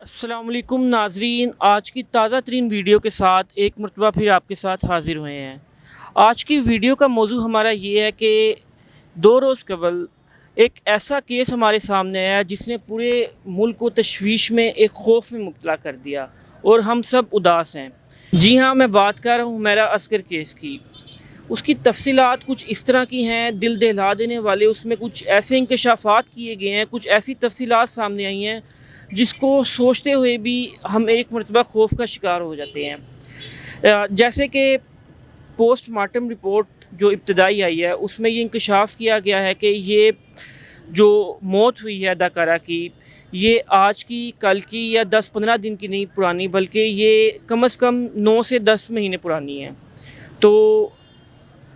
السلام علیکم ناظرین، آج کی تازہ ترین ویڈیو کے ساتھ ایک مرتبہ پھر آپ کے ساتھ حاضر ہوئے ہیں۔ آج کی ویڈیو کا موضوع ہمارا یہ ہے کہ 2 روز قبل ایک ایسا کیس ہمارے سامنے آیا جس نے پورے ملک کو تشویش میں، ایک خوف میں مبتلا کر دیا اور ہم سب اداس ہیں۔ جی ہاں، میں بات کر رہا ہوں حمیرہ عسکر کیس کی۔ اس کی تفصیلات کچھ اس طرح کی ہیں، دل دہلا دینے والے۔ اس میں کچھ ایسے انکشافات کیے گئے ہیں، کچھ ایسی تفصیلات سامنے آئی ہیں جس کو سوچتے ہوئے بھی ہم ایک مرتبہ خوف کا شکار ہو جاتے ہیں۔ جیسے کہ پوسٹ مارٹم رپورٹ جو ابتدائی آئی ہے، اس میں یہ انکشاف کیا گیا ہے کہ یہ جو موت ہوئی ہے اداکارہ کی، یہ آج کی، کل کی یا 10-15 دن کی نہیں پرانی، بلکہ یہ کم از کم 9 سے 10 مہینے پرانی ہے۔ تو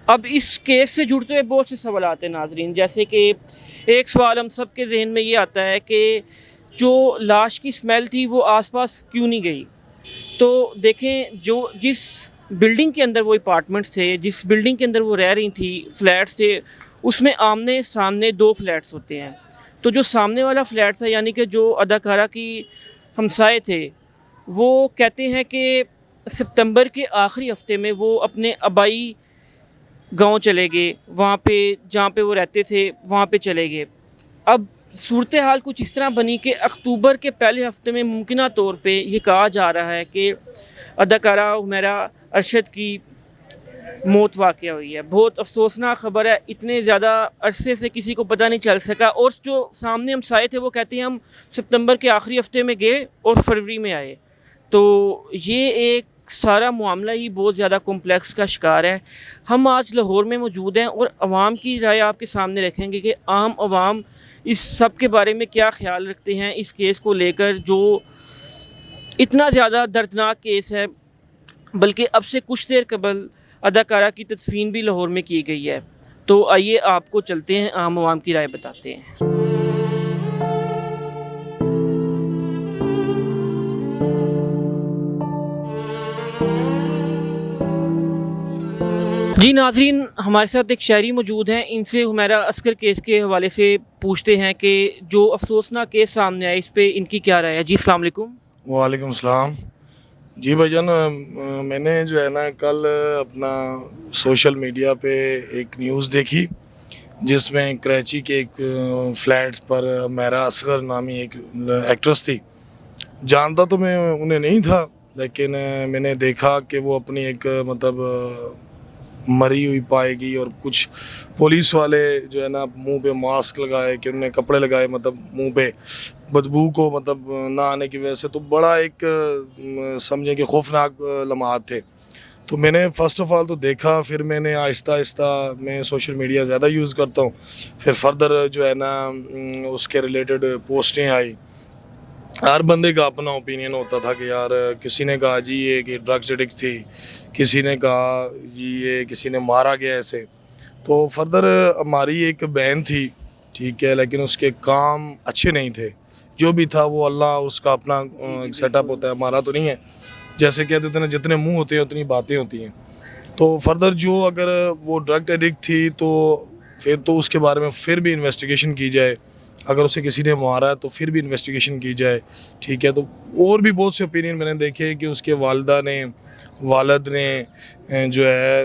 اب اس کیس سے جڑتے ہوئے بہت سے سوالات ہیں ناظرین، جیسے کہ ایک سوال ہم سب کے ذہن میں یہ آتا ہے کہ جو لاش کی سمیل تھی وہ آس پاس کیوں نہیں گئی؟ تو دیکھیں، جس بلڈنگ کے اندر وہ اپارٹمنٹس تھے، جس بلڈنگ کے اندر وہ رہ رہی تھی، فلیٹس تھے، اس میں آمنے سامنے 2 فلیٹس ہوتے ہیں۔ تو جو سامنے والا فلیٹ تھا، یعنی کہ جو اداکارہ کی ہمسائے تھے، وہ کہتے ہیں کہ ستمبر کے آخری ہفتے میں وہ اپنے آبائی گاؤں چلے گئے، وہاں پہ جہاں پہ وہ رہتے تھے وہاں پہ چلے گئے۔ اب صورتحال کچھ اس طرح بنی کہ اکتوبر کے پہلے ہفتے میں ممکنہ طور پہ یہ کہا جا رہا ہے کہ اداکارہ حمیرہ ارشد کی موت واقع ہوئی ہے۔ بہت افسوسناک خبر ہے، اتنے زیادہ عرصے سے کسی کو پتہ نہیں چل سکا، اور جو سامنے ہمسائے تھے وہ کہتے ہیں ہم ستمبر کے آخری ہفتے میں گئے اور فروری میں آئے۔ تو یہ ایک سارا معاملہ ہی بہت زیادہ کمپلیکس کا شکار ہے۔ ہم آج لاہور میں موجود ہیں اور عوام کی رائے آپ کے سامنے رکھیں گے کہ عام عوام اس سب کے بارے میں کیا خیال رکھتے ہیں، اس کیس کو لے کر، جو اتنا زیادہ دردناک کیس ہے۔ بلکہ اب سے کچھ دیر قبل اداکارہ کی تدفین بھی لاہور میں کی گئی ہے۔ تو آئیے آپ کو چلتے ہیں، عام عوام کی رائے بتاتے ہیں۔ جی ناظرین، ہمارے ساتھ ایک شہری موجود ہیں، ان سے حمیرہ عسکر کیس کے حوالے سے پوچھتے ہیں کہ جو افسوسناک کیس سامنے آیا اس پہ ان کی کیا رائے ہے۔ جی السلام علیکم۔ وعلیکم السلام۔ جی بھائی جان، میں نے جو ہے نا کل اپنا سوشل میڈیا پہ ایک نیوز دیکھی جس میں کراچی کے ایک فلیٹ پر حمیرہ عسکر نامی ایک ایکٹریس تھی۔ جانتا تو میں انہیں نہیں تھا، لیکن میں نے دیکھا کہ وہ اپنی ایک مری ہوئی پائے گی، اور کچھ پولیس والے جو ہے نا منہ پہ ماسک لگائے، کہ انہوں نے کپڑے لگائے منہ پہ بدبو کو نہ آنے کی وجہ سے۔ تو بڑا ایک سمجھیں کہ خوفناک لمحات تھے۔ تو میں نے فرسٹ آف آل تو دیکھا، پھر میں نے آہستہ آہستہ، میں سوشل میڈیا زیادہ یوز کرتا ہوں، پھر فردر جو ہے نا اس کے ریلیٹڈ پوسٹیں آئی۔ ہر بندے کا اپنا اوپینین ہوتا تھا کہ یار کسی نے کہا جی یہ کہ ڈرگس ایڈکٹ تھی، کسی نے کہا جی یہ کسی نے مارا گیا ایسے۔ تو فردر ہماری ایک بہن تھی، ٹھیک ہے، لیکن اس کے کام اچھے نہیں تھے۔ جو بھی تھا وہ اللہ، اس کا اپنا سیٹ اپ ہوتا ہے، ہمارا تو نہیں ہے۔ جیسے کہتے ہیں جتنے منہ ہوتے ہیں اتنی باتیں ہوتی ہیں۔ تو فردر جو اگر وہ ڈرگ ایڈکٹ تھی تو پھر تو اس کے بارے میں پھر بھی انویسٹیگیشن کی جائے، اگر اسے کسی نے مارا ہے تو پھر بھی انویسٹیگیشن کی جائے، ٹھیک ہے۔ تو اور بھی بہت سے اوپینین میں نے دیکھے کہ اس کے والدہ نے، والد نے جو ہے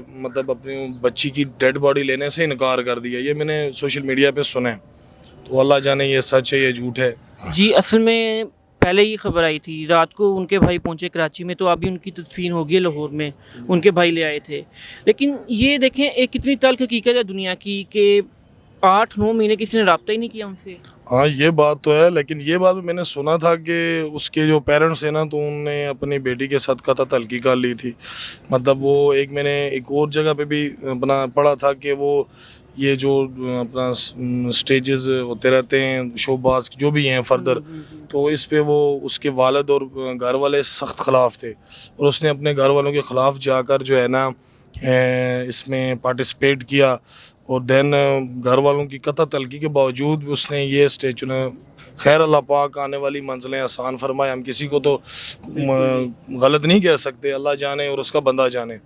اپنی بچی کی ڈیڈ باڈی لینے سے انکار کر دیا۔ یہ میں نے سوشل میڈیا پہ سنا ہے، تو اللہ جانے یہ سچ ہے یہ جھوٹ ہے۔ جی اصل میں پہلے ہی خبر آئی تھی، رات کو ان کے بھائی پہنچے کراچی میں، تو ابھی ان کی تدفین ہو گئی لاہور میں، ان کے بھائی لے آئے تھے۔ لیکن یہ دیکھیں، ایک کتنی تلخ حقیقت ہے دنیا کی کہ 8-9 مہینے کسی نے رابطہ ہی نہیں کیا ان سے۔ ہاں یہ بات تو ہے، لیکن یہ بات میں نے سنا تھا کہ اس کے جو پیرنٹس ہیں نا، تو انہوں نے اپنی بیٹی کے ساتھ قطع تحقیقات لی تھی۔ وہ میں نے ایک اور جگہ پہ بھی اپنا پڑھا تھا کہ وہ یہ جو اپنا سٹیجز ہوتے رہتے ہیں، شو باز جو بھی ہیں فردر، تو اس پہ وہ اس کے والد اور گھر والے سخت خلاف تھے، اور اس نے اپنے گھر والوں کے خلاف جا کر جو ہے نا اس میں پارٹیسپیٹ کیا، اور دین گھر والوں کی قطع تلقی کے باوجود بھی اس نے یہ اسٹیج چنا۔ خیر اللہ پاک آنے والی منزلیں آسان فرمائے، ہم کسی کو تو غلط نہیں کہہ سکتے، اللہ جانے اور اس کا بندہ جانے،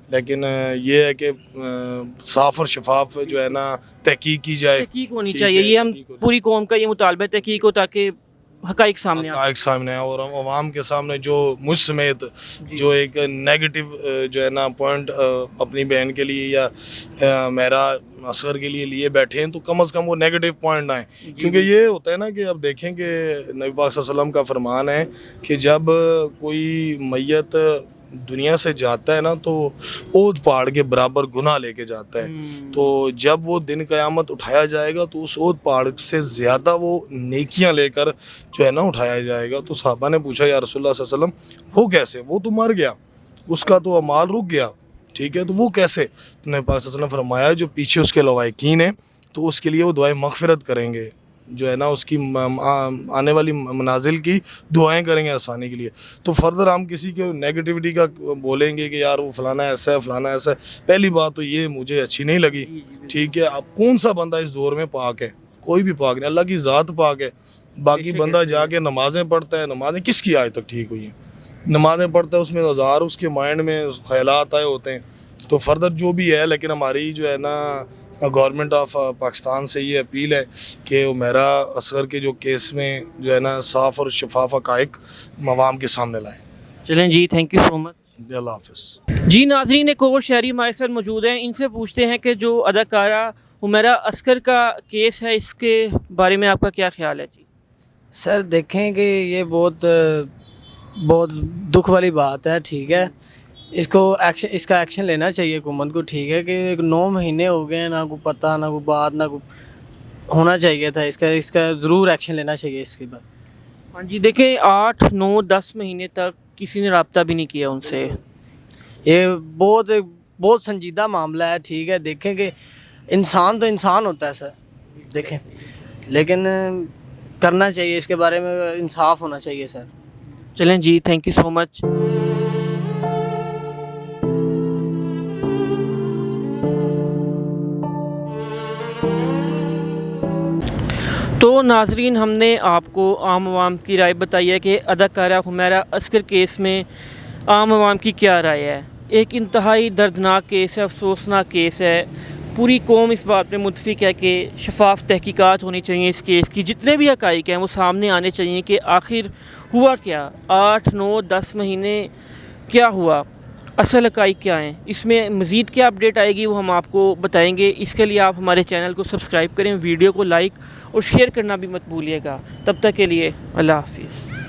لیکن یہ ہے کہ صاف اور شفاف جو ہے نا تحقیق کی جائے، تحقیق ہونی چاہیے، یہ ہم پوری قوم کا یہ مطالبہ ہے، تحقیق ہو تاکہ حقائق سامنے آ حقائق سامنے آئے اور عوام کے سامنے جو مجھ سمیت جی۔ جو ایک نیگیٹو جو ہے نا پوائنٹ اپنی بہن کے لیے یا میرا اصغر کے لیے لیے بیٹھے ہیں تو کم از کم وہ نیگیٹو پوائنٹ آئیں، کیونکہ یہ ہوتا ہے نا کہ اب دیکھیں کہ نبی پاک صلی اللہ علیہ وسلم کا فرمان ہے کہ جب کوئی میت دنیا سے جاتا ہے نا تو اود پہاڑ کے برابر گناہ لے کے جاتا ہے، تو جب وہ دن قیامت اٹھایا جائے گا تو اس اود پہاڑ سے زیادہ وہ نیکیاں لے کر جو ہے نا اٹھایا جائے گا۔ تو صحابہ نے پوچھا یا رسول اللہ صلی اللہ علیہ وسلم وہ کیسے، وہ تو مر گیا، اس کا تو اعمال رک گیا، ٹھیک ہے، تو وہ کیسے؟ تو نبی پاک صلی اللہ علیہ وسلم نے فرمایا جو پیچھے اس کے لوائقین ہیں تو اس کے لیے وہ دعائیں مغفرت کریں گے، جو ہے نا اس کی آنے والی منازل کی دعائیں کریں گے آسانی کے لیے۔ تو فردر ہم کسی کے نیگیٹیوٹی کا بولیں گے کہ یار وہ فلانا ایسا ہے فلانا ایسا ہے، پہلی بات تو یہ مجھے اچھی نہیں لگی، ٹھیک ہے۔ اب کون سا بندہ اس دور میں پاک ہے؟ کوئی بھی پاک نہیں، اللہ کی ذات پاک ہے۔ باقی بندہ جا کے نمازیں پڑھتا ہے، نمازیں کس کی آج تک ٹھیک ہوئی ہیں؟ نمازیں پڑھتا ہے، اس میں ہزار اس کے مائنڈ میں خیالات آئے ہوتے ہیں۔ تو فردر جو بھی ہے، لیکن ہماری جو ہے نا گورنمنٹ آف پاکستان سے یہ اپیل ہے کہ وہ میرا اصغر کے جو کیس میں جو ہے نا صاف اور شفاف حقائق عوام کے سامنے لائیں۔ چلیں جی، تھینک یو سو مچ۔ اللہ حافظ۔ جی ناظرین، ایک اور شہری ہمارے ساتھ موجود ہیں، ان سے پوچھتے ہیں کہ جو اداکارہ حمیرہ اصغر کا کیس ہے اس کے بارے میں آپ کا کیا خیال ہے؟ جی سر دیکھیں کہ یہ بہت دکھ والی بات ہے، ٹھیک ہے، اس کا ایکشن لینا چاہیے حکومت کو، ٹھیک ہے، کہ 9 مہینے ہو گئے ہیں، نہ کوئی پتہ نہ کوئی بات نہ کوئی ہونا چاہیے تھا، اس کا ضرور ایکشن لینا چاہیے اس کے بعد۔ ہاں جی، دیکھیں 8 9 10 مہینے تک کسی نے رابطہ بھی نہیں کیا ان سے۔ یہ بہت سنجیدہ معاملہ ہے، ٹھیک ہے، دیکھیں کہ انسان تو انسان ہوتا ہے سر، دیکھیں، لیکن کرنا چاہیے اس کے بارے میں، انصاف ہونا چاہیے سر۔ چلیں جی، تھینک یو سو مچ۔ تو ناظرین، ہم نے آپ کو عام عوام کی رائے بتائی ہے کہ اداکارہ حمیرہ اصغر کیس میں عام عوام کی کیا رائے ہے۔ ایک انتہائی دردناک کیس ہے، افسوسناک کیس ہے، پوری قوم اس بات پہ متفق ہے کہ شفاف تحقیقات ہونی چاہیے اس کیس کی، جتنے بھی حقائق ہیں وہ سامنے آنے چاہیے کہ آخر ہوا کیا، 8 9 10 مہینے کیا ہوا، اصل حقائق کیا ہیں، اس میں مزید کیا اپڈیٹ آئے گی وہ ہم آپ کو بتائیں گے۔ اس کے لیے آپ ہمارے چینل کو سبسکرائب کریں، ویڈیو کو لائک اور شیئر کرنا بھی مت بھولیے گا۔ تب تک کے لیے اللہ حافظ۔